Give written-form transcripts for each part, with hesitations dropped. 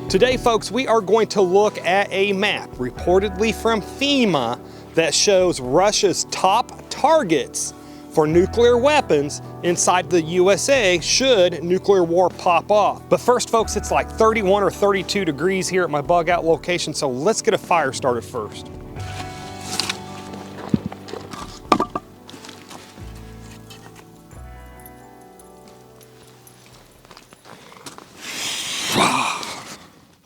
Today, folks, we are going to look at a map reportedly from FEMA that shows Russia's top targets for nuclear weapons inside the USA should nuclear war pop off. But first, folks, it's like 31 or 32 degrees here at my bug out location, so let's get a fire started first.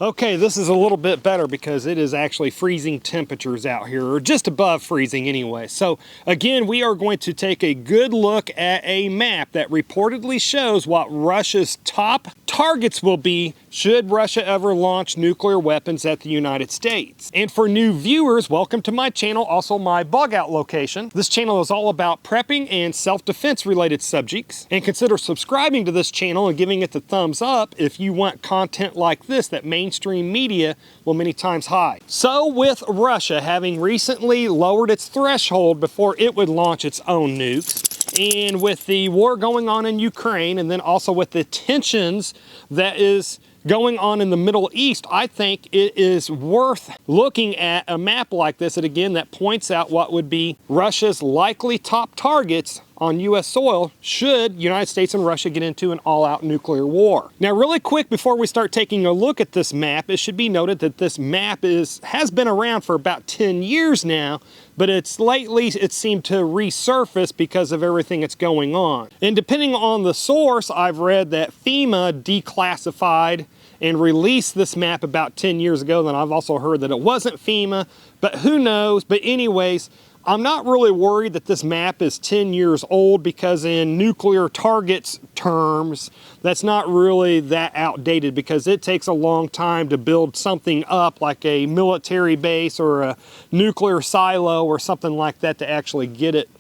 Okay, this is a little bit better because it is actually freezing temperatures out here, or just above freezing anyway. So again, we are going to take a good look at a map that reportedly shows what Russia's top targets will be should Russia ever launch nuclear weapons at the United States. And for new viewers, welcome to my channel, also my bug out location. This channel is all about prepping and self-defense related subjects. And consider subscribing to this channel and giving it the thumbs up if you want content like this that mainstream media will many times hide. So with Russia having recently lowered its threshold before it would launch its own nukes, and with the war going on in Ukraine, and then also with the tensions that is going on in the Middle East, I think it is worth looking at a map like this, and again, that points out what would be Russia's likely top targets on US soil should United States and Russia get into an all-out nuclear war. Now, really quick before we start taking a look at this map, it should be noted that this map has been around for about 10 years now, but it seemed to resurface because of everything that's going on. And depending on the source, I've read that FEMA declassified and released this map about 10 years ago. Then I've also heard that it wasn't FEMA, but who knows? But anyways, I'm not really worried that this map is 10 years old because in nuclear targets terms, that's not really that outdated because it takes a long time to build something up like a military base or a nuclear silo or something like that to actually get it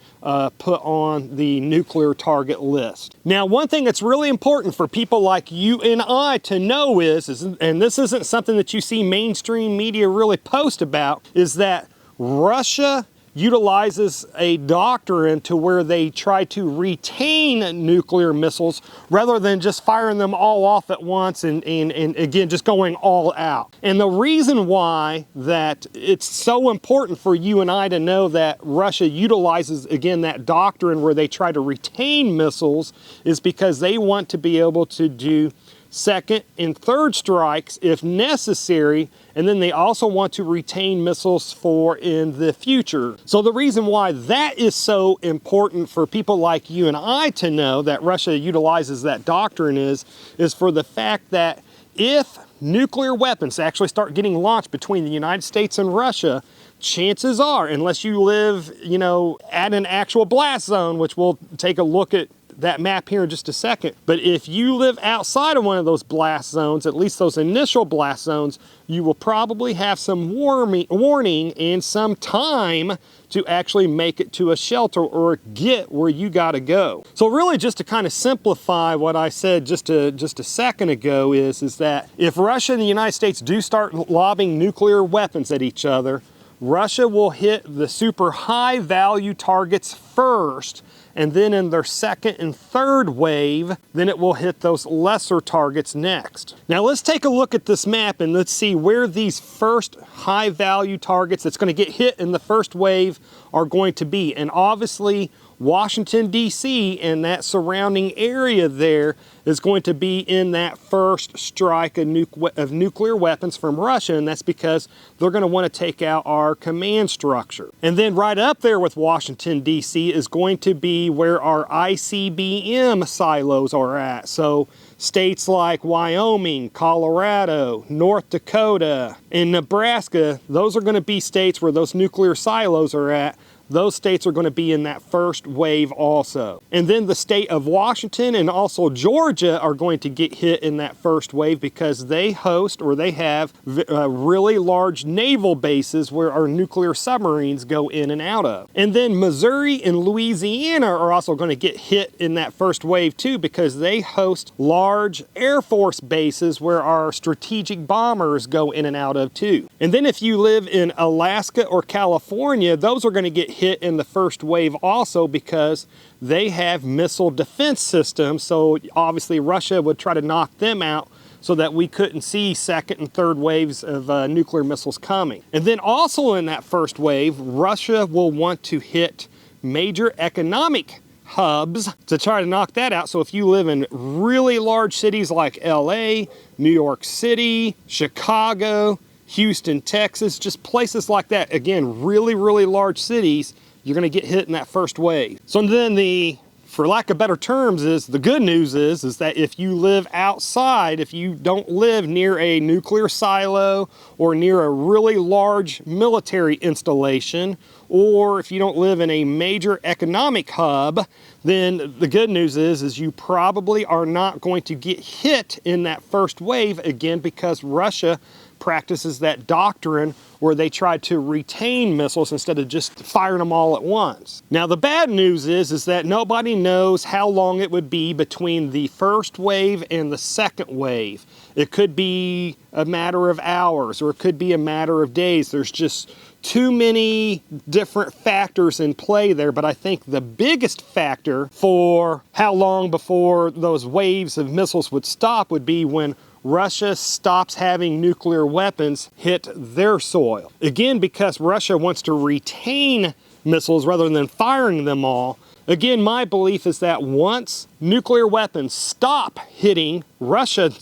put on the nuclear target list. Now, one thing that's really important for people like you and I to know is, and this isn't something that you see mainstream media really post about, is that Russia utilizes a doctrine to where they try to retain nuclear missiles rather than just firing them all off at once and again just going all out. And the reason why that it's so important for you and I to know that Russia utilizes again that doctrine where they try to retain missiles is because they want to be able to do second and third strikes if necessary, and then they also want to retain missiles for in the future. So the reason why that is so important for people like you and I to know that Russia utilizes that doctrine is for the fact that if nuclear weapons actually start getting launched between the United States and Russia, chances are, unless you live, at an actual blast zone, which we'll take a look at that map here in just a second. But if you live outside of one of those blast zones, at least those initial blast zones, you will probably have some warning and some time to actually make it to a shelter or get where you gotta go. So really just to kind of simplify what I said just a second ago is that if Russia and the United States do start lobbing nuclear weapons at each other, Russia will hit the super high value targets first, and then in their second and third wave, then it will hit those lesser targets next. Now let's take a look at this map and let's see where these first high value targets that's going to get hit in the first wave are going to be. And obviously Washington, D.C. and that surrounding area there is going to be in that first strike of nuclear weapons from Russia, and that's because they're going to want to take out our command structure. And then right up there with Washington, D.C. is going to be where our ICBM silos are at. So states like Wyoming, Colorado, North Dakota, and Nebraska, those are going to be states where those nuclear silos are at. Those states are going to be in that first wave also. And then the state of Washington and also Georgia are going to get hit in that first wave because they host or they have really large naval bases where our nuclear submarines go in and out of. And then Missouri and Louisiana are also going to get hit in that first wave too because they host large Air Force bases where our strategic bombers go in and out of too. And then if you live in Alaska or California, those are going to get hit in the first wave also because they have missile defense systems. So obviously Russia would try to knock them out so that we couldn't see second and third waves of nuclear missiles coming. And then also in that first wave, Russia will want to hit major economic hubs to try to knock that out. So if you live in really large cities like LA, New York City, Chicago, Houston, Texas, just places like that, again, really, really large cities, you're going to get hit in that first wave. So then for lack of better terms, the good news is that if you live outside, if you don't live near a nuclear silo or near a really large military installation, or if you don't live in a major economic hub, then the good news is you probably are not going to get hit in that first wave again, because Russia practices that doctrine where they try to retain missiles instead of just firing them all at once. Now the bad news is that nobody knows how long it would be between the first wave and the second wave. It could be a matter of hours, or it could be a matter of days. There's just too many different factors in play there, but I think the biggest factor for how long before those waves of missiles would stop would be when Russia stops having nuclear weapons hit their soil. Again, because Russia wants to retain missiles rather than firing them all. Again, my belief is that once nuclear weapons stop hitting Russian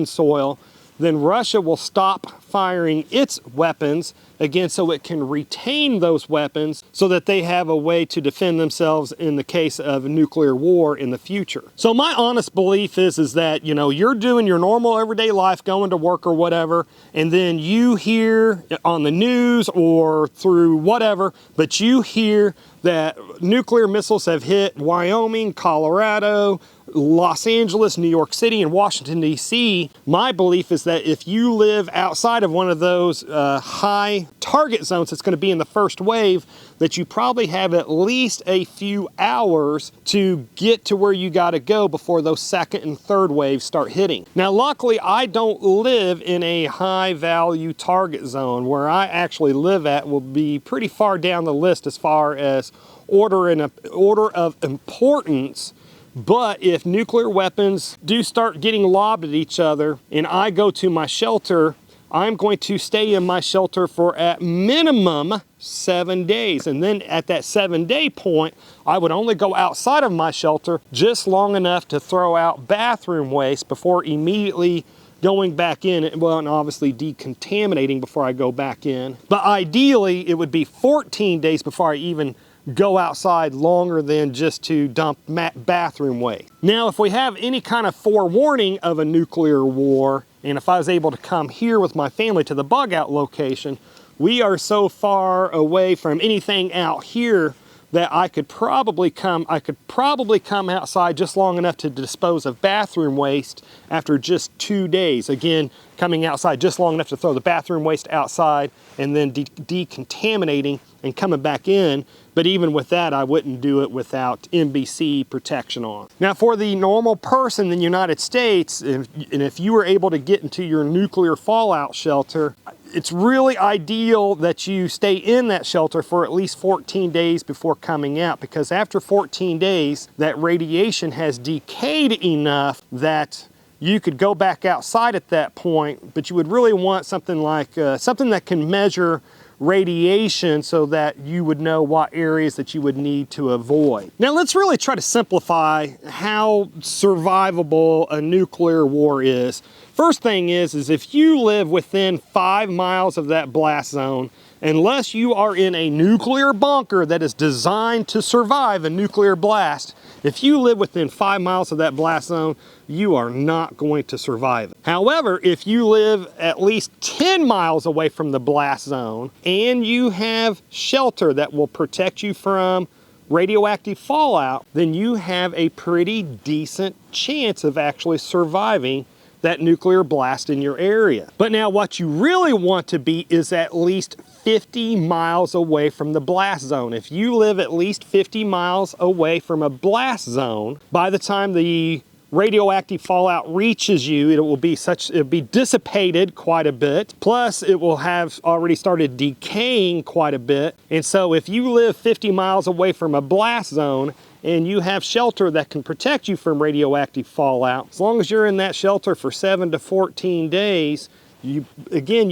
soil, then Russia will stop firing its weapons again, so it can retain those weapons so that they have a way to defend themselves in the case of a nuclear war in the future. So my honest belief is that, you know, you're doing your normal everyday life, going to work or whatever, and then you hear on the news or through whatever, but you hear that nuclear missiles have hit Wyoming, Colorado, Los Angeles, New York City, and Washington, D.C. My belief is that if you live outside of one of those high target zones that's going to be in the first wave, that you probably have at least a few hours to get to where you got to go before those second and third waves start hitting. Now, luckily, I don't live in a high value target zone. Where I actually live at will be pretty far down the list as far as order of importance. But if nuclear weapons do start getting lobbed at each other and I go to my shelter, I'm going to stay in my shelter for at minimum 7 days. And then at that 7-day point, I would only go outside of my shelter just long enough to throw out bathroom waste before immediately going back in, well, and obviously decontaminating before I go back in. But ideally, it would be 14 days before I even go outside longer than just to dump bathroom waste. Now, if we have any kind of forewarning of a nuclear war, and if I was able to come here with my family to the bug out location, we are so far away from anything out here that I could probably come outside just long enough to dispose of bathroom waste after just 2 days. Again, coming outside just long enough to throw the bathroom waste outside and then decontaminating and coming back in. But even with that, I wouldn't do it without NBC protection on. Now, for the normal person in the United States, if you were able to get into your nuclear fallout shelter, it's really ideal that you stay in that shelter for at least 14 days before coming out, because after 14 days, that radiation has decayed enough that you could go back outside at that point, but you would really want something like something that can measure radiation so that you would know what areas that you would need to avoid. Now let's really try to simplify how survivable a nuclear war is. First thing is if you live within 5 miles of that blast zone, unless you are in a nuclear bunker that is designed to survive a nuclear blast, if you live within 5 miles of that blast zone, you are not going to survive it. However, if you live at least 10 miles away from the blast zone and you have shelter that will protect you from radioactive fallout, then you have a pretty decent chance of actually surviving that nuclear blast in your area. But now what you really want to be is at least 50 miles away from the blast zone. If you live at least 50 miles away from a blast zone, by the time the radioactive fallout reaches you, it'll be dissipated quite a bit. Plus, it will have already started decaying quite a bit. And so if you live 50 miles away from a blast zone and you have shelter that can protect you from radioactive fallout, as long as you're in that shelter for 7 to 14 days, you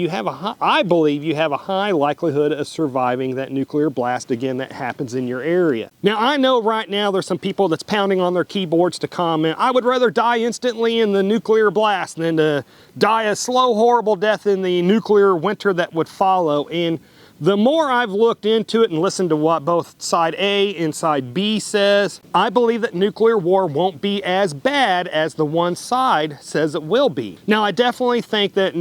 have I believe you have a high likelihood of surviving that nuclear blast again that happens in your area. Now, I know right now there's some people that's pounding on their keyboards to comment, I would rather die instantly in the nuclear blast than to die a slow, horrible death in the nuclear winter that would follow. And the more I've looked into it and listened to what both side A and side B says, I believe that nuclear war won't be as bad as the one side says it will be. Now, I definitely think that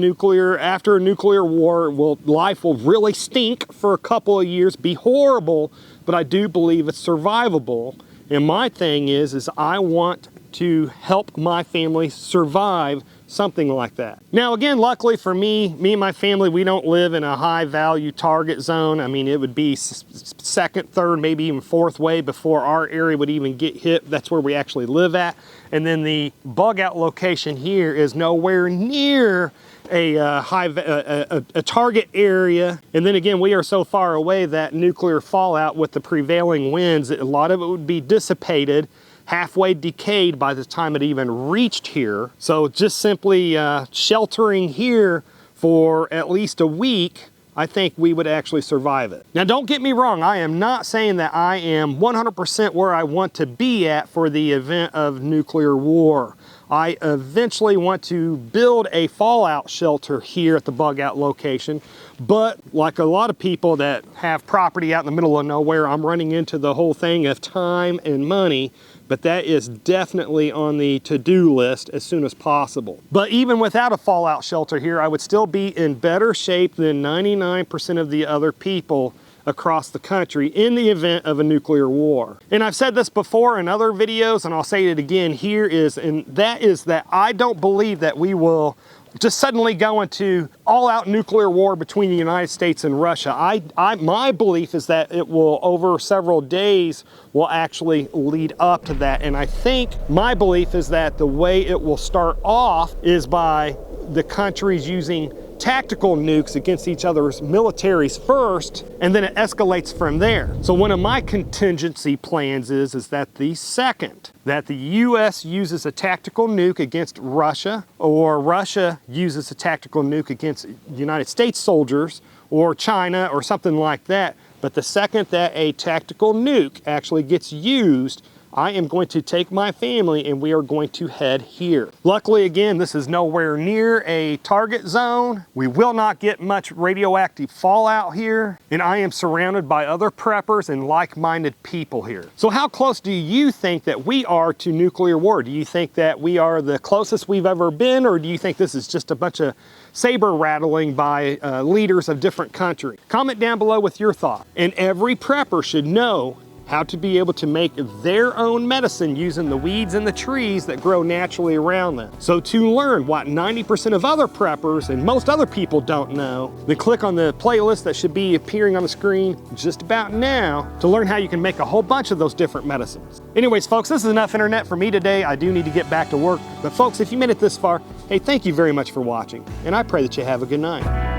after a nuclear war, life will really stink for a couple of years, be horrible, but I do believe it's survivable. And my thing is I want to help my family survive something like that. Now, again, luckily for me and my family, we don't live in a high value target zone. I mean, it would be second, third, maybe even fourth wave before our area would even get hit. That's where we actually live at. And then the bug out location here is nowhere near a target area. And then again, we are so far away that nuclear fallout with the prevailing winds, a lot of it would be dissipated, halfway decayed by the time it even reached here. So just simply sheltering here for at least a week, I think we would actually survive it. Now, don't get me wrong, I am not saying that I am 100% where I want to be at for the event of nuclear war. I eventually want to build a fallout shelter here at the bug out location, but like a lot of people that have property out in the middle of nowhere, I'm running into the whole thing of time and money, but that is definitely on the to-do list as soon as possible. But even without a fallout shelter here, I would still be in better shape than 99% of the other people across the country in the event of a nuclear war. And I've said this before in other videos, and I'll say it again here, that I don't believe that we will just suddenly go into all-out nuclear war between the United States and Russia. My belief is that it will, over several days, will actually lead up to that. And I think my belief is that the way it will start off is by the countries using tactical nukes against each other's militaries first, and then it escalates from there. So one of my contingency plans is that the second that the US uses a tactical nuke against Russia, or Russia uses a tactical nuke against United States soldiers, or China, or something like that, but the second that a tactical nuke actually gets used, I am going to take my family and we are going to head here. Luckily, again, this is nowhere near a target zone. We will not get much radioactive fallout here, and I am surrounded by other preppers and like-minded people here. So how close do you think that we are to nuclear war? Do you think that we are the closest we've ever been, or do you think this is just a bunch of saber rattling by leaders of different countries? Comment down below with your thought. And every prepper should know how to be able to make their own medicine using the weeds and the trees that grow naturally around them. So to learn what 90% of other preppers and most other people don't know, then click on the playlist that should be appearing on the screen just about now to learn how you can make a whole bunch of those different medicines. Anyways, folks, this is enough internet for me today. I do need to get back to work. But folks, if you made it this far, hey, thank you very much for watching, and I pray that you have a good night.